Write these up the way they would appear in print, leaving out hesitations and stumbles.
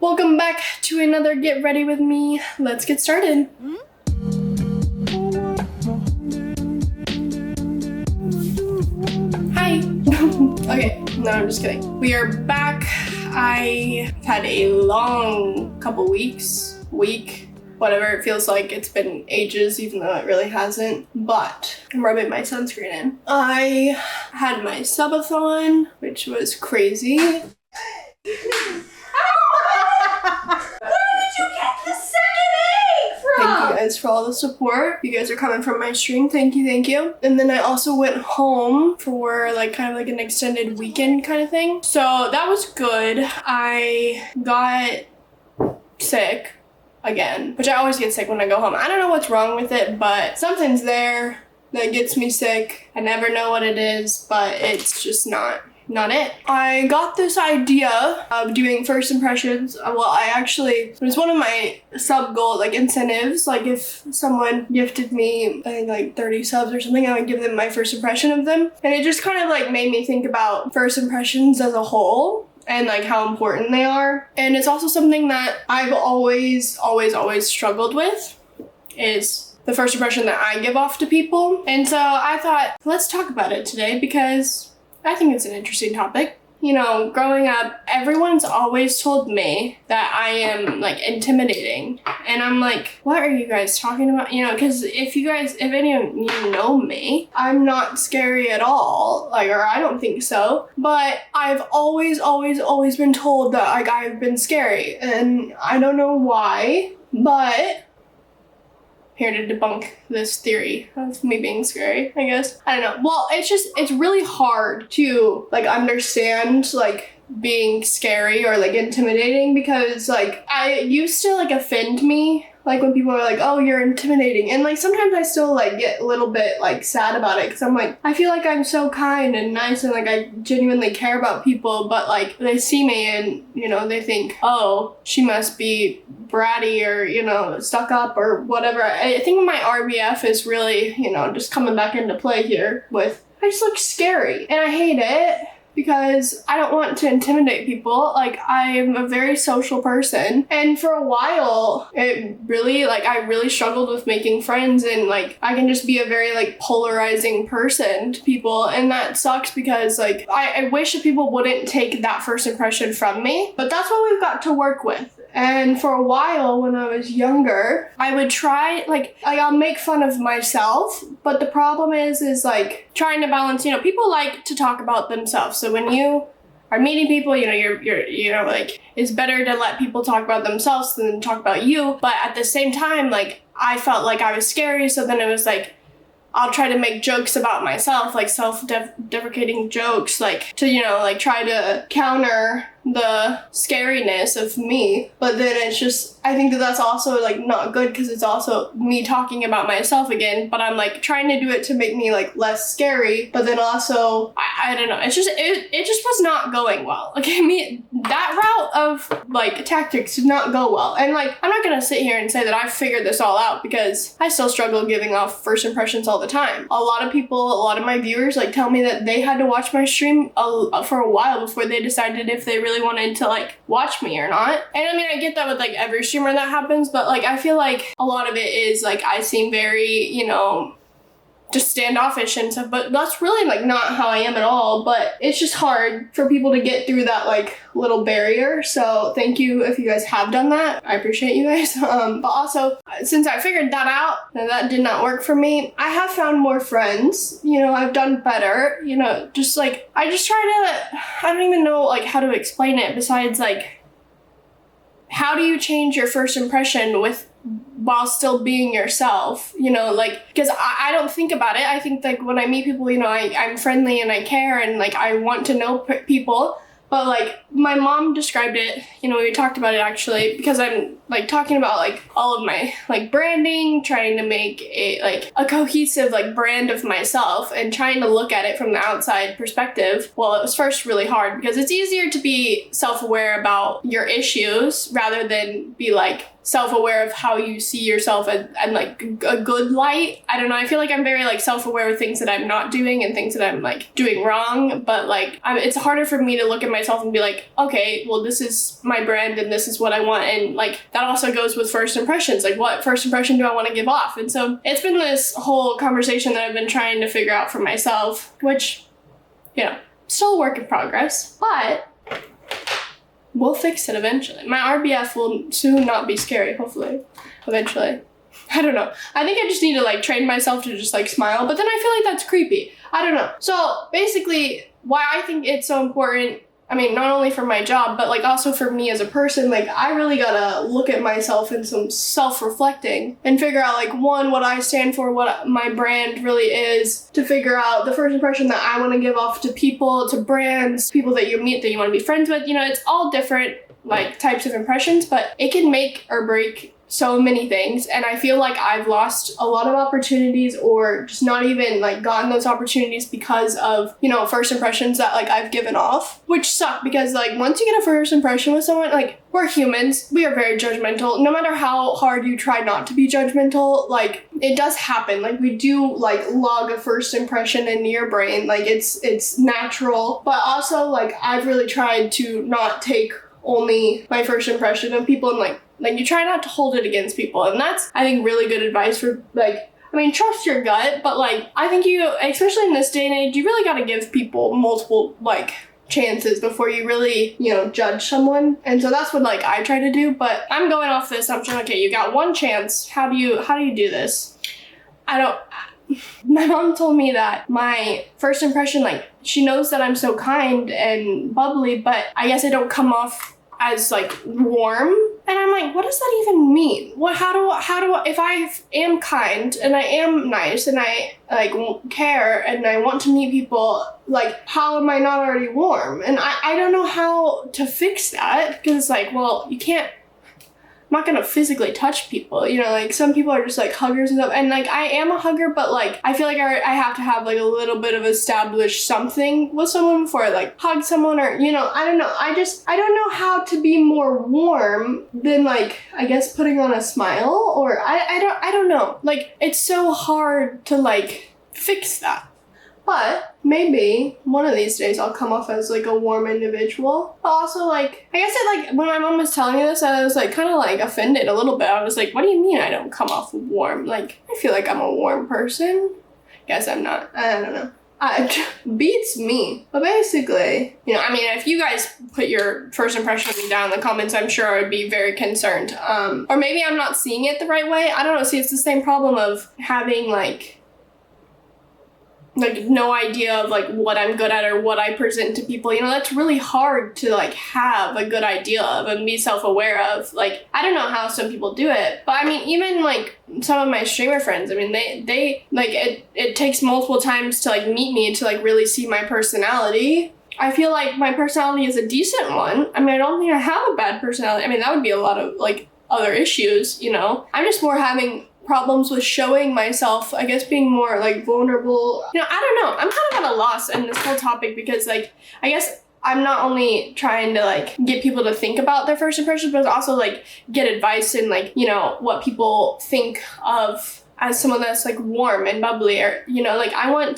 Welcome back to another Get Ready With Me. Let's get started. Hi. Okay, no, I'm just kidding. We are back. I had a long couple weeks, whatever. It feels like it's been ages, even though it really hasn't. But I'm rubbing my sunscreen in. I had my subathon, which was crazy. Where did you get the second egg from? Thank you guys for all the support. You guys are coming from my stream. Thank you. And then I also went home for kind of an extended weekend kind of thing. So that was good. I got sick again, which I always get sick when I go home. I don't know what's wrong with it, but something's there that gets me sick. I never know what it is, but it's just not it. I got this idea of doing first impressions. Well, it was one of my sub goal, incentives. If someone gifted me, I think 30 subs or something, I would give them my first impression of them. And it just kind of made me think about first impressions as a whole and how important they are. And it's also something that I've always struggled with, is the first impression that I give off to people. And so I thought, let's talk about it today because I think it's an interesting topic. You know, growing up, everyone's always told me that I am intimidating. And I'm like, what are you guys talking about? You know, because if any of you know me, I'm not scary at all. Or I don't think so. But I've always been told that I've been scary. And I don't know why, but here to debunk this theory of me being scary, I guess. I don't know. Well, it's really hard to understand being scary or intimidating because I used to offend me when people are oh, you're intimidating, and sometimes I still get a little bit sad about it because I'm I feel I'm so kind and nice and I genuinely care about people, but they see me and they think, oh, she must be bratty or stuck up or whatever. I think my RBF is really just coming back into play here with I just look scary and I hate it because I don't want to intimidate people. I am a very social person, and for a while it really I really struggled with making friends, and I can just be a very polarizing person to people, and that sucks because I wish that people wouldn't take that first impression from me, but that's what we've got to work with. And for a while when I was younger, I would try, I'll make fun of myself, but the problem is trying to balance, people like to talk about themselves. So when you are meeting people, it's better to let people talk about themselves than talk about you. But at the same time, I felt I was scary. So then it was I'll try to make jokes about myself, self-deprecating jokes, to, try to counter the scariness of me. But then it's just, I think that's also not good because it's also me talking about myself again, but I'm trying to do it to make me less scary, but then also I don't know, it just was not going well. That route of tactics did not go well, and I'm not gonna sit here and say that I figured this all out because I still struggle giving off first impressions all the time. A lot of my viewers tell me that they had to watch my stream for a while before they decided if they really wanted to watch me or not. And I mean, I get that with every streamer that happens, but I feel a lot of it is I seem very, just standoffish and stuff, but that's really not how I am at all. But it's just hard for people to get through that little barrier. So thank you if you guys have done that. I appreciate you guys. But also, since I figured that out and that did not work for me, I have found more friends. I've done better. Just I just try to, I don't even know how to explain it besides how do you change your first impression while still being yourself, because I don't think about it. I think when I meet people, I'm friendly and I care and I want to know people. But my mom described it, we talked about it actually, because I'm talking about all of my branding, trying to make a cohesive brand of myself and trying to look at it from the outside perspective. Well, it was first really hard because it's easier to be self-aware about your issues rather than be self-aware of how you see yourself and a good light. I don't know, I feel I'm very self-aware of things that I'm not doing and things that I'm doing wrong, but it's harder for me to look at myself myself and be like, okay, well, this is my brand and this is what I want. And like, that also goes with first impressions. Like, what first impression do I want to give off? And so it's been this whole conversation that I've been trying to figure out for myself, which, you know, still a work in progress, but we'll fix it eventually. My RBF will soon not be scary, hopefully, eventually. I don't know. I think I just need to like train myself to just like smile, but then I feel like that's creepy. I don't know. So basically, why I think it's so important, I mean, not only for my job, but like also for me as a person, like I really gotta look at myself and some self-reflecting and figure out like, one, what I stand for, what my brand really is, to figure out the first impression that I want to give off to people, to brands, people that you meet that you want to be friends with. You know, it's all different like types of impressions, but it can make or break so many things. And I feel like I've lost a lot of opportunities or just not even like gotten those opportunities because of, you know, first impressions that like I've given off, which suck because like once you get a first impression with someone, like we're humans, we are very judgmental. No matter how hard you try not to be judgmental, like it does happen. Like we do like log a first impression in your brain. Like it's natural, but also like I've really tried to not take only my first impression of people and like you try not to hold it against people. And that's, I think, really good advice for like, I mean, trust your gut, but like, I think you, especially in this day and age, you really got to give people multiple like chances before you really, you know, judge someone. And so that's what like I try to do, but I'm going off the assumption, okay, you got one chance. How do you do this? My mom told me that my first impression, like, she knows that I'm so kind and bubbly, but I guess I don't come off as like warm. And I'm like, what does that even mean? How do I, if I am kind and I am nice and I like care and I want to meet people, like, how am I not already warm? And I don't know how to fix that, because it's like, well, you can't, I'm not gonna physically touch people, you know, like some people are just like huggers and stuff, and like I am a hugger, but like I feel like I have to have like a little bit of established something with someone before I like hug someone, or, you know, I don't know, I don't know how to be more warm than like, I guess, putting on a smile, or I don't know, like it's so hard to like fix that. But maybe one of these days I'll come off as like a warm individual. But also, like, I guess it, like when my mom was telling me this, I was like kind of like offended a little bit. I was like, what do you mean I don't come off warm? Like, I feel like I'm a warm person. Guess I'm not. I don't know. Beats me. But basically, you know, I mean, if you guys put your first impression of me down in the comments, I'm sure I would be very concerned. Or maybe I'm not seeing it the right way. I don't know. See, it's the same problem of having like no idea of like what I'm good at or what I present to people. You know, that's really hard to like have a good idea of and be self-aware of. Like, I don't know how some people do it, but I mean, even like some of my streamer friends, I mean, they like it takes multiple times to like meet me to like really see my personality. I feel like my personality is a decent one. I mean, I don't think I have a bad personality. I mean, that would be a lot of like other issues, you know. I'm just more having problems with showing myself, I guess, being more like vulnerable. You know, I don't know. I'm kind of at a loss in this whole topic because like, I guess I'm not only trying to like get people to think about their first impressions, but also like get advice and like, you know, what people think of as someone that's like warm and bubbly, or, you know, like I want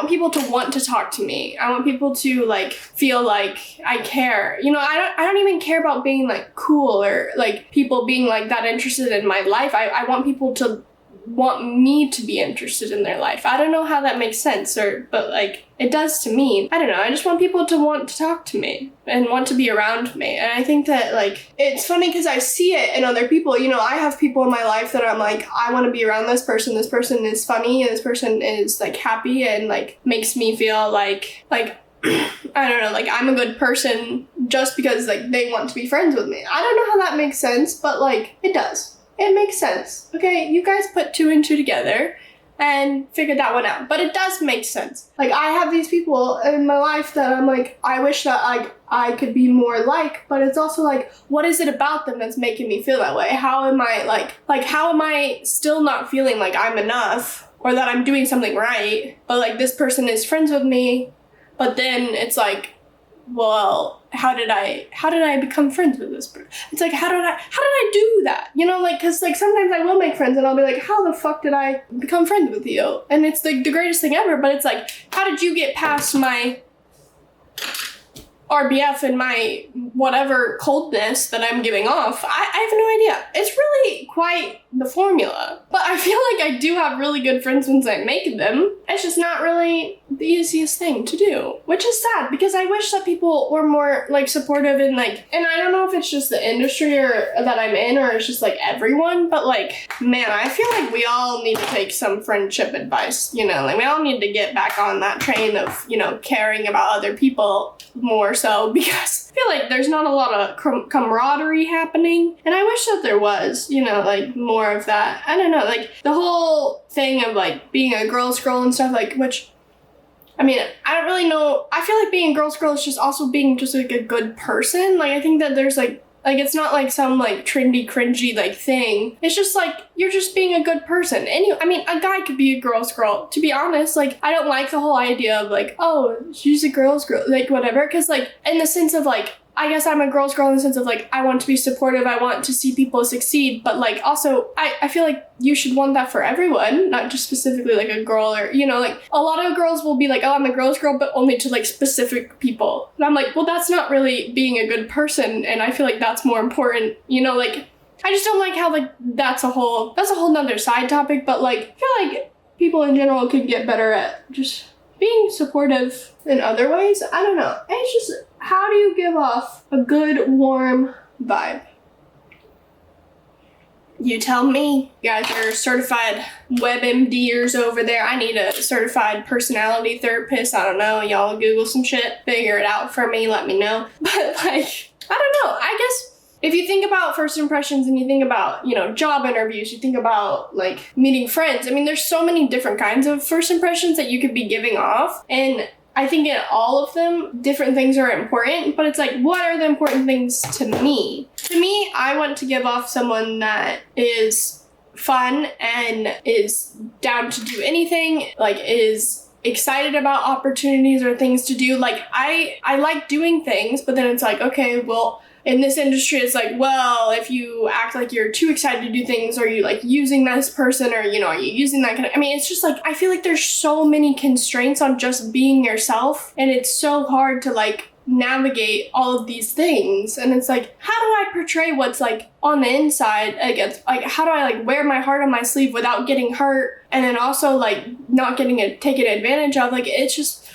people to want to talk to me. I want people to like feel like I care. You know, I don't even care about being like cool or like people being like that interested in my life. I want people to want me to be interested in their life. I don't know how that makes sense, but like it does to me. I don't know. I just want people to want to talk to me and want to be around me. And I think that like, it's funny because I see it in other people. You know, I have people in my life that I'm like, I want to be around this person. This person is funny and this person is like happy and like makes me feel like I don't know, like I'm a good person just because like they want to be friends with me. I don't know how that makes sense, but like it does. It makes sense. Okay, you guys put 2 and 2 together and figured that one out. But it does make sense. Like, I have these people in my life that I'm like, I wish that like I could be more like, but it's also like, what is it about them that's making me feel that way? How am I like how am I still not feeling like I'm enough or that I'm doing something right? But like this person is friends with me, but then it's like, well, how did I become friends with this person? It's like, how did I do that? You know, like, cause like sometimes I will make friends and I'll be like, how the fuck did I become friends with you? And it's like the greatest thing ever, but it's like, how did you get past my RBF and my whatever coldness that I'm giving off, I have no idea. It's really quite the formula. But I feel like I do have really good friends once I make them. It's just not really the easiest thing to do, which is sad because I wish that people were more like supportive and like, and I don't know if it's just the industry or that I'm in or it's just like everyone, but like, man, I feel like we all need to take some friendship advice, you know, like we all need to get back on that train of, you know, caring about other people more so, because I feel like there's not a lot of camaraderie happening, and I wish that there was, you know, like more of that. I don't know, like the whole thing of like being a girl's girl and stuff, like, which, I mean, I don't really know. I feel like being a girl's girl is just also being just like a good person. Like I think that there's like it's not like some like trendy, cringy like thing. It's just like you're just being a good person. And you, I mean, a guy could be a girl's girl. To be honest, like I don't like the whole idea of like, oh, she's a girl's girl, like whatever. Because like in the sense of like, I guess I'm a girl's girl in the sense of like, I want to be supportive. I want to see people succeed. But like also, I feel like you should want that for everyone, not just specifically like a girl or, you know, like a lot of girls will be like, oh, I'm a girl's girl, but only to like specific people. And I'm like, well, that's not really being a good person. And I feel like that's more important, you know, like I just don't like how like that's a whole nother side topic. But like, I feel like people in general could get better at just being supportive in other ways. I don't know. It's just, how do you give off a good, warm vibe? You tell me. You guys are certified WebMDers over there. I need a certified personality therapist. I don't know. Y'all Google some shit. Figure it out for me. Let me know. But like, I don't know. I guess if you think about first impressions and you think about, you know, job interviews, you think about like meeting friends. I mean, there's so many different kinds of first impressions that you could be giving off. And I think in all of them, different things are important, but it's like, what are the important things to me? To me, I want to give off someone that is fun and is down to do anything, like is excited about opportunities or things to do. Like I like doing things, but then it's like, okay, well, in this industry, it's like, well, if you act like you're too excited to do things, are you like using this person or, you know, are you using that kind of, I mean, it's just like, I feel like there's so many constraints on just being yourself. And it's so hard to like navigate all of these things. And it's like, how do I portray what's like on the inside against, like, how do I like wear my heart on my sleeve without getting hurt? And then also like not getting taken advantage of. Like, it's just,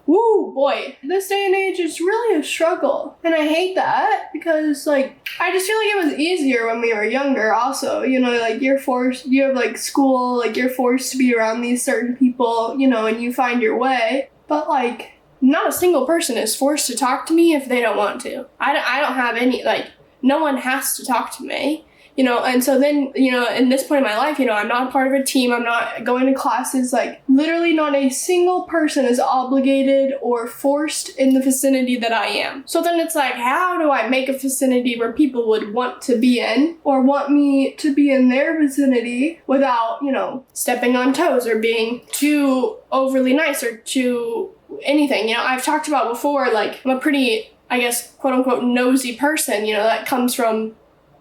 woo, boy, this day and age is really a struggle. And I hate that because, like, I just feel like it was easier when we were younger also. You know, like, you're forced, you have, like, school, like, you're forced to be around these certain people, you know, and you find your way. But, like, not a single person is forced to talk to me if they don't want to. I don't have any, like, no one has to talk to me. You know, and so then, you know, in this point in my life, you know, I'm not part of a team. I'm not going to classes. Like, literally not a single person is obligated or forced in the vicinity that I am. So then it's like, how do I make a vicinity where people would want to be in or want me to be in their vicinity without, you know, stepping on toes or being too overly nice or too anything? You know, I've talked about before, like, I'm a pretty, I guess, quote unquote, nosy person, you know, that comes from,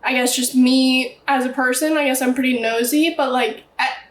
I guess, just me as a person. I guess I'm pretty nosy, but like,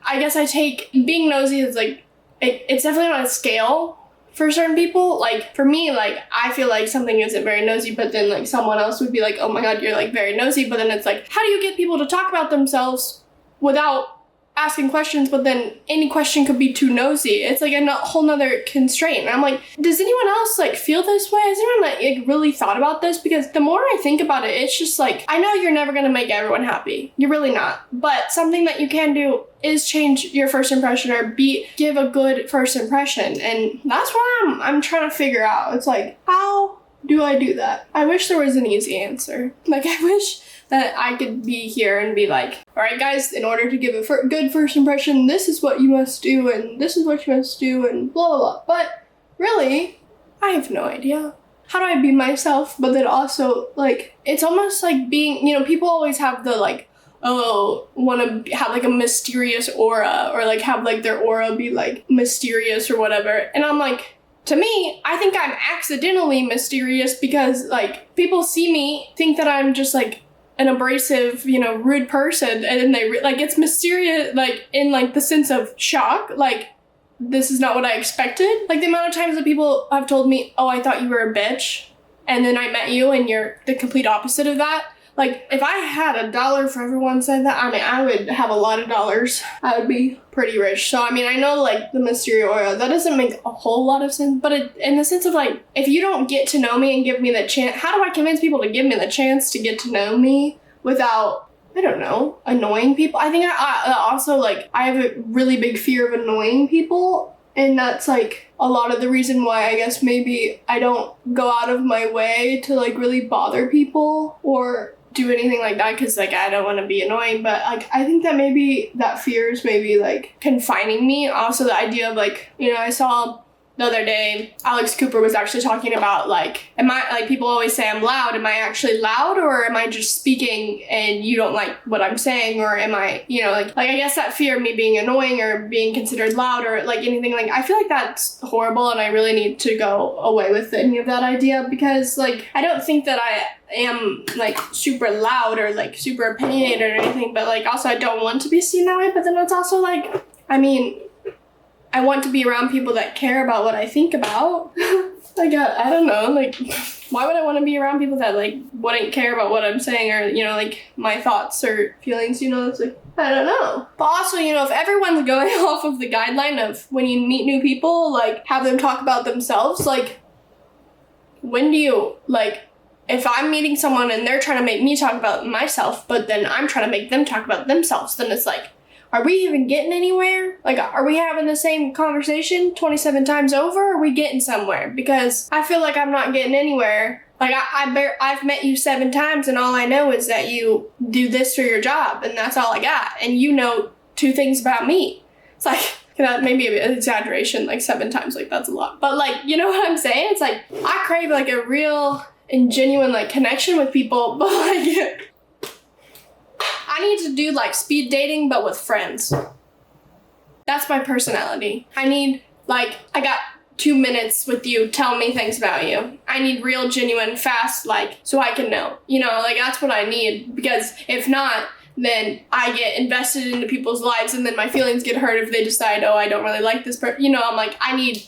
I guess I take being nosy as like, it's definitely on a scale for certain people. Like for me, like I feel like something isn't very nosy, but then like someone else would be like, oh my God, you're like very nosy. But then it's like, how do you get people to talk about themselves without asking questions, but then any question could be too nosy? It's like a whole nother constraint. And I'm like, does anyone else like feel this way? Has anyone like really thought about this? Because the more I think about it, it's just like, I know you're never gonna make everyone happy. You're really not. But something that you can do is change your first impression or give a good first impression. And that's what I'm trying to figure out. It's like, how do I do that? I wish there was an easy answer. Like, I wish that I could be here and be like, all right, guys, in order to give a good first impression, this is what you must do, and this is what you must do, and blah, blah, blah. But really, I have no idea. How do I be myself, but then also, like, it's almost like being, you know, people always have the, like, oh, want to have, like, a mysterious aura, or, like, have, like, their aura be, like, mysterious or whatever. And I'm like, to me, I think I'm accidentally mysterious because, like, people see me, think that I'm just, like, an abrasive, you know, rude person, and then they like, it's mysterious, like in like the sense of shock, like this is not what I expected. Like the amount of times that people have told me, oh, I thought you were a bitch, and then I met you and you're the complete opposite of that. Like, if I had $1 for everyone said that, I mean, I would have a lot of dollars. I would be pretty rich. So, I mean, I know, like, the Mysterio oil, that doesn't make a whole lot of sense. But in the sense of, like, if you don't get to know me and give me the chance, how do I convince people to give me the chance to get to know me without, I don't know, annoying people? I think I also, like, I have a really big fear of annoying people. And that's, like, a lot of the reason why I guess maybe I don't go out of my way to, like, really bother people or do anything like that, because, like, I don't want to be annoying. But, like, I think that maybe that fear is maybe, like, confining me. Also, the idea of, like, you know, I saw the other day, Alex Cooper was actually talking about, like, am I, like, people always say I'm loud. Am I actually loud, or am I just speaking and you don't like what I'm saying? Or am I, you know, like I guess that fear of me being annoying or being considered loud or, like, anything, like, I feel like that's horrible, and I really need to go away with any of that idea, because, like, I don't think that I am, like, super loud or, like, super opinionated or anything, but, like, also I don't want to be seen that way. But then it's also, like, I mean, I want to be around people that care about what I think about. Like, I don't know, like, why would I want to be around people that, like, wouldn't care about what I'm saying or, you know, like, my thoughts or feelings, you know? It's like, I don't know. But also, you know, if everyone's going off of the guideline of when you meet new people, like, have them talk about themselves, like, when do you, like, if I'm meeting someone and they're trying to make me talk about myself, but then I'm trying to make them talk about themselves, then it's like, are we even getting anywhere? Like, are we having the same conversation 27 times over? Or are we getting somewhere? Because I feel like I'm not getting anywhere. Like, I've met you 7 times, and all I know is that you do this for your job, and that's all I got. And you know 2 things about me. It's like, that may be an exaggeration, like 7 times, like, that's a lot. But, like, you know what I'm saying? It's like, I crave, like, a real and genuine, like, connection with people, but, like, I need to do, like, speed dating, but with friends. That's my personality. I need, like, I got 2 minutes with you, tell me things about you. I need real, genuine, fast, like, so I can know. You know, like, that's what I need, because if not, then I get invested into people's lives, and then my feelings get hurt if they decide, oh, I don't really like this person. You know, I'm like, I need,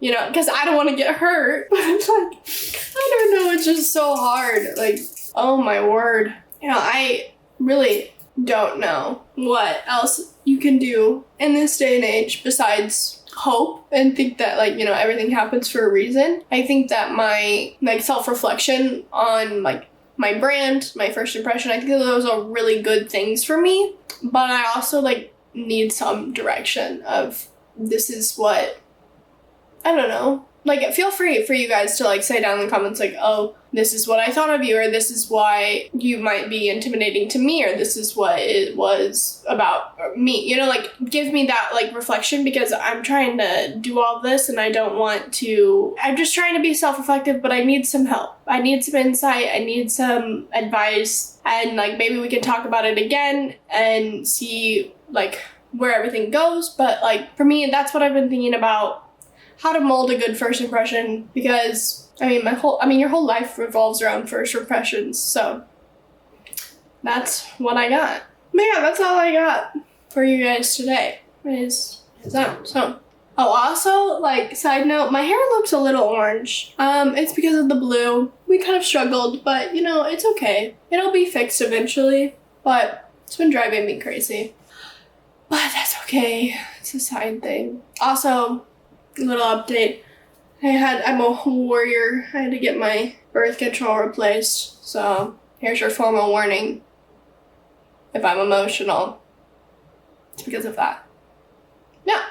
you know, because I don't want to get hurt. But it's like, I don't know, it's just so hard. Like, oh my word. You know, I really don't know what else you can do in this day and age besides hope and think that, like, you know, everything happens for a reason. I think that my, like, self-reflection on, like, my brand, my first impression, I think those are really good things for me. But I also, like, need some direction of this is what, I don't know. Like, feel free for you guys to, like, say down in the comments, like, oh, this is what I thought of you, or this is why you might be intimidating to me, or this is what it was about me. You know, like, give me that, like, reflection, because I'm trying to do all this, and I don't want to, I'm just trying to be self-reflective, but I need some help. I need some insight. I need some advice, and, like, maybe we can talk about it again and see, like, where everything goes. But, like, for me, that's what I've been thinking about, how to mold a good first impression, because, I mean, your whole life revolves around first impressions, so that's what I got. But yeah, that's all I got for you guys today, is that, so. Oh, also, like, side note, my hair looks a little orange. It's because of the blue. We kind of struggled, but, you know, it's okay. It'll be fixed eventually, but it's been driving me crazy. But that's okay, it's a side thing. Also, little update. I'm a warrior. I had to get my birth control replaced. So here's your formal warning. If I'm emotional, it's because of that. Yeah.